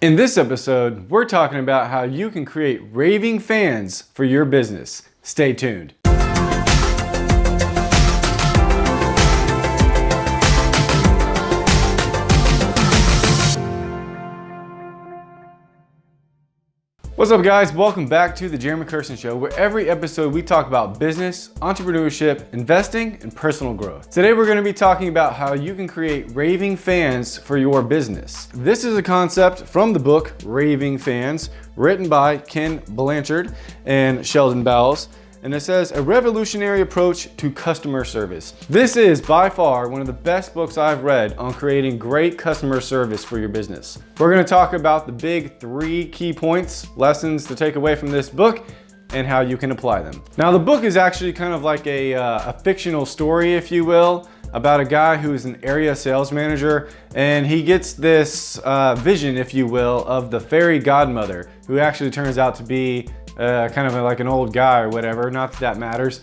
In this episode, we're talking about how you can create raving fans for your business. Stay tuned. What's up, guys? Welcome back to the Jeremy Kirsten Show, where every episode we talk about business, entrepreneurship, investing, and personal growth. Today we're going to be talking about how you can create raving fans for your business. This is a concept from the book Raving Fans, written by Ken Blanchard and Sheldon Bowles. And it says, a revolutionary approach to customer service. This is by far one of the best books I've read on creating great customer service for your business. We're going to talk about the big 3 key points, lessons to take away from this book, and how you can apply them. Now, the book is actually kind of like a fictional story, if you will, about a guy who's an area sales manager, and he gets this vision, if you will, of the fairy godmother, who actually turns out to be kind of like an old guy or whatever. Not that matters.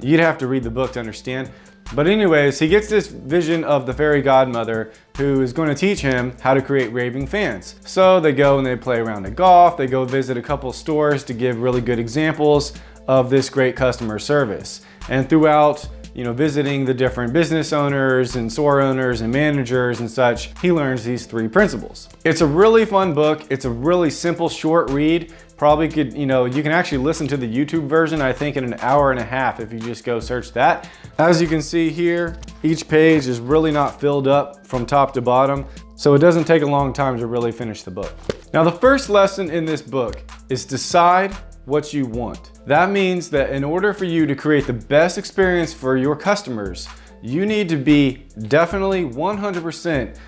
You'd have to read the book to understand. But anyways, he gets this vision of the fairy godmother who is going to teach him how to create raving fans. So they go and they play around at golf. They go visit a couple stores to give really good examples of this great customer service. And throughout visiting the different business owners and store owners and managers and such, he learns these 3 principles. It's a really fun book. It's a really simple, short read. Probably could, you can actually listen to the YouTube version, I think, in an hour and a half if you just go search that. As you can see here, each page is really not filled up from top to bottom, so it doesn't take a long time to really finish the book. Now, the first lesson in this book is decide what you want. That means that in order for you to create the best experience for your customers, you need to be definitely 100%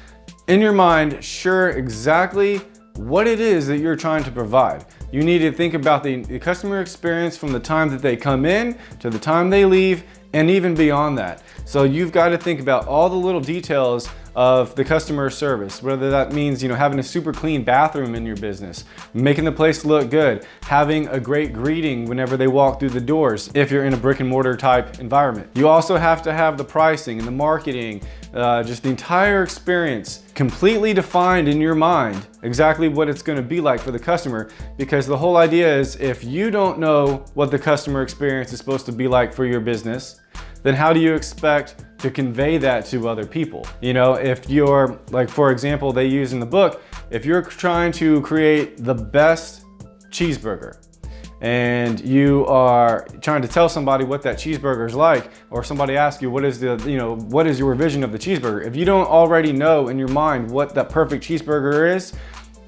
in your mind sure exactly what it is that you're trying to provide. You need to think about the customer experience from the time that they come in to the time they leave, and even beyond that. So you've got to think about all the little details of the customer service, whether that means having a super clean bathroom in your business, making the place look good, having a great greeting whenever they walk through the doors if you're in a brick and mortar type environment. You also have to have the pricing and the marketing, just the entire experience completely defined in your mind, exactly what it's going to be like for the customer, because the whole idea is if you don't know what the customer experience is supposed to be like for your business, then how do you expect to convey that to other people? If you're, like, for example, they use in the book, if you're trying to create the best cheeseburger and you are trying to tell somebody what that cheeseburger is like, or somebody asks you what is your vision of the cheeseburger, if you don't already know in your mind what that perfect cheeseburger is,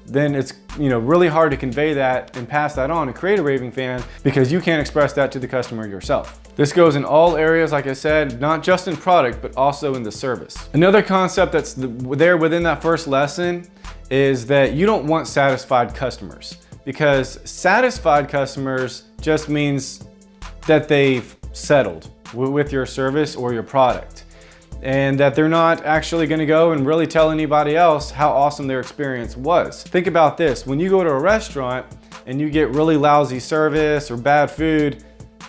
then it's really hard to convey that and pass that on and create a raving fan, because you can't express that to the customer yourself. This goes in all areas, like I said, not just in product, but also in the service. Another concept that's there within that first lesson is that you don't want satisfied customers, because satisfied customers just means that they've settled with your service or your product, and that they're not actually going to go and really tell anybody else how awesome their experience was. Think about this. When you go to a restaurant and you get really lousy service or bad food,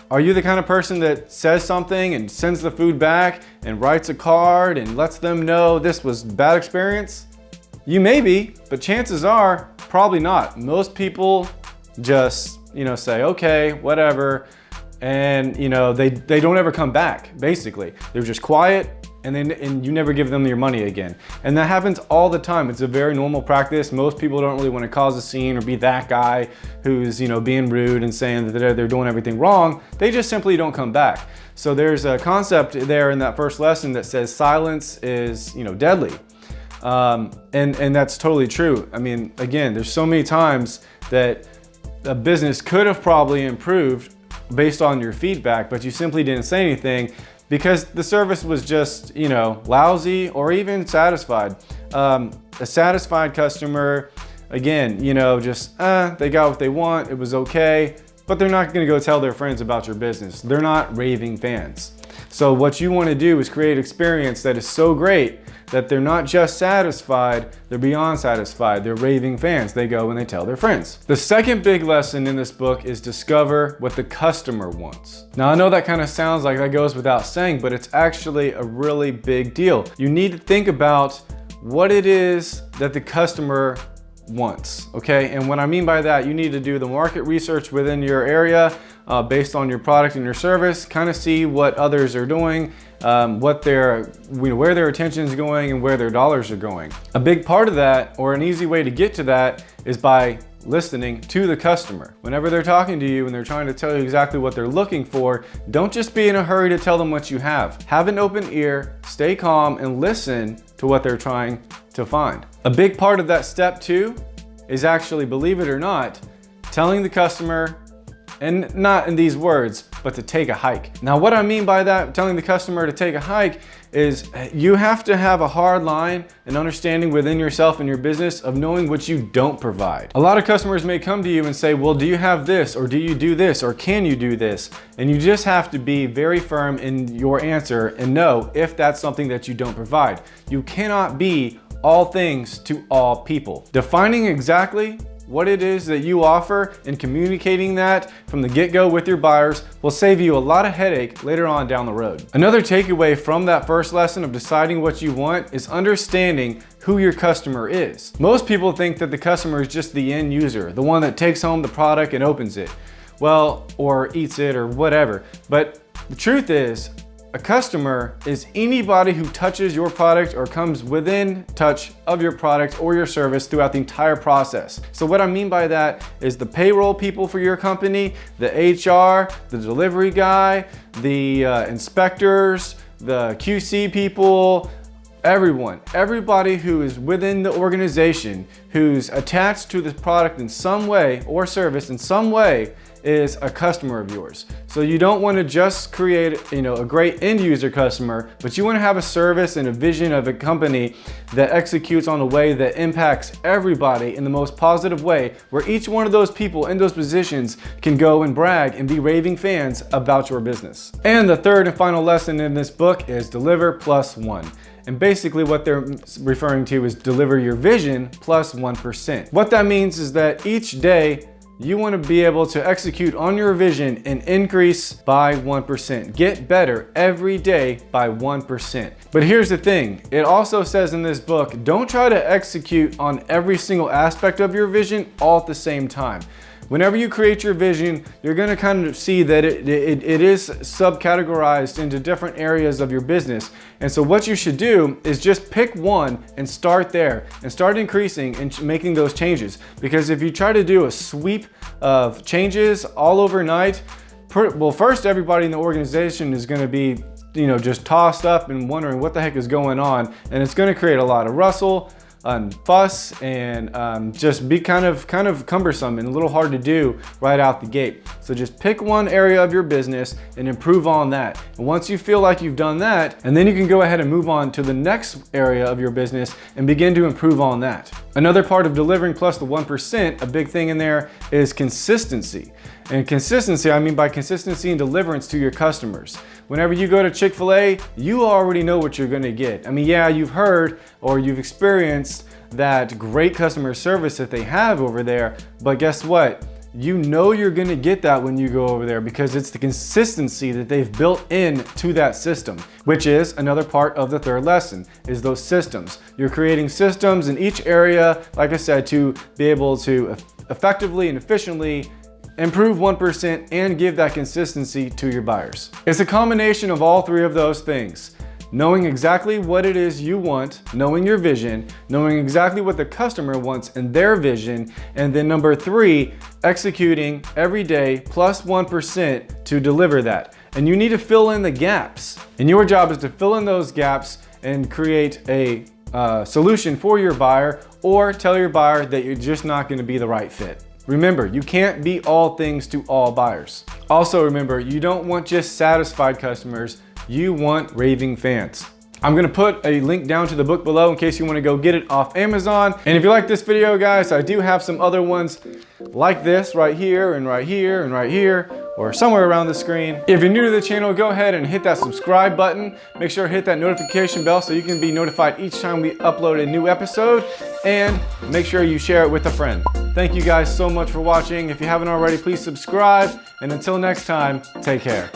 are you the kind of person that says something and sends the food back and writes a card and lets them know this was a bad experience? You may be, but chances are probably not. Most people just say, okay, whatever, and they don't ever come back. Basically, they're just quiet, and you never give them your money again. And that happens all the time. It's a very normal practice. Most people don't really want to cause a scene or be that guy who's being rude and saying that they're doing everything wrong. They just simply don't come back. So there's a concept there in that first lesson that says silence is deadly. And that's totally true. I mean, again, there's so many times that a business could have probably improved based on your feedback, but you simply didn't say anything because the service was just, lousy or even satisfied. A satisfied customer, again, they got what they want, it was okay, but they're not gonna go tell their friends about your business. They're not raving fans. So what you wanna do is create an experience that is so great that they're not just satisfied, they're beyond satisfied. They're raving fans. They go and they tell their friends. The second big lesson in this book is discover what the customer wants. Now, I know that kind of sounds like that goes without saying, but it's actually a really big deal. You need to think about what it is that the customer wants, okay? And what I mean by that, you need to do the market research within your area based on your product and your service, kind of see what others are doing, what where their attention is going and where their dollars are going. A big part of that, or an easy way to get to that, is by listening to the customer. Whenever they're talking to you and they're trying to tell you exactly what they're looking for, don't just be in a hurry to tell them what you have. Have an open ear, stay calm, and listen to what they're trying to find. A big part of that step 2 is actually, believe it or not, telling the customer, and not in these words, but to take a hike. Now, what I mean by that, telling the customer to take a hike, is you have to have a hard line and understanding within yourself and your business of knowing what you don't provide. A lot of customers may come to you and say, well, do you have this, or do you do this, or can you do this? And you just have to be very firm in your answer and know if that's something that you don't provide. You cannot be all things to all people. Defining exactly what it is that you offer and communicating that from the get-go with your buyers will save you a lot of headache later on down the road. Another takeaway from that first lesson of deciding what you want is understanding who your customer is. Most people think that the customer is just the end user, the one that takes home the product and opens it, well, or eats it or whatever. But the truth is, a customer is anybody who touches your product or comes within touch of your product or your service throughout the entire process. So what I mean by that is the payroll people for your company, the HR, the delivery guy, the inspectors, the QC people, everybody who is within the organization, who's attached to the product in some way or service in some way, is a customer of yours. So you don't want to just create, a great end user customer, but you want to have a service and a vision of a company that executes on a way that impacts everybody in the most positive way, where each one of those people in those positions can go and brag and be raving fans about your business. And the third and final lesson in this book is deliver plus 1. And basically what they're referring to is deliver your vision plus 1%. What that means is that each day you want to be able to execute on your vision and increase by 1%. Get better every day by 1%. But here's the thing, it also says in this book, don't try to execute on every single aspect of your vision all at the same time. Whenever you create your vision, you're going to kind of see that it is subcategorized into different areas of your business. And so what you should do is just pick one and start there and start increasing and making those changes. Because if you try to do a sweep of changes all overnight, well, first everybody in the organization is going to be, just tossed up and wondering what the heck is going on. And it's going to create a lot of rustle and fuss and just be kind of cumbersome and a little hard to do right out the gate. So just pick one area of your business and improve on that. And once you feel like you've done that, and then you can go ahead and move on to the next area of your business and begin to improve on that. Another part of delivering plus the 1%, a big thing in there is consistency. And consistency, I mean by consistency and deliverance to your customers. Whenever you go to Chick-fil-A, you already know what you're gonna get. I mean, yeah, you've heard or you've experienced that great customer service that they have over there, but guess what? You know you're gonna get that when you go over there because it's the consistency that they've built into that system, which is another part of the third lesson, is those systems. You're creating systems in each area, like I said, to be able to effectively and efficiently improve 1% and give that consistency to your buyers. It's a combination of all three of those things. Knowing exactly what it is you want, knowing your vision, knowing exactly what the customer wants and their vision, and then number 3, executing every day plus 1% to deliver that. And you need to fill in the gaps. And your job is to fill in those gaps and create a solution for your buyer, or tell your buyer that you're just not going to be the right fit. Remember, you can't be all things to all buyers. Also remember, you don't want just satisfied customers, you want raving fans. I'm gonna put a link down to the book below in case you wanna go get it off Amazon. And if you like this video, guys, I do have some other ones like this right here and right here and right here, or somewhere around the screen. If you're new to the channel, go ahead and hit that subscribe button. Make sure to hit that notification bell so you can be notified each time we upload a new episode, and make sure you share it with a friend. Thank you guys so much for watching. If you haven't already, please subscribe, and until next time, take care.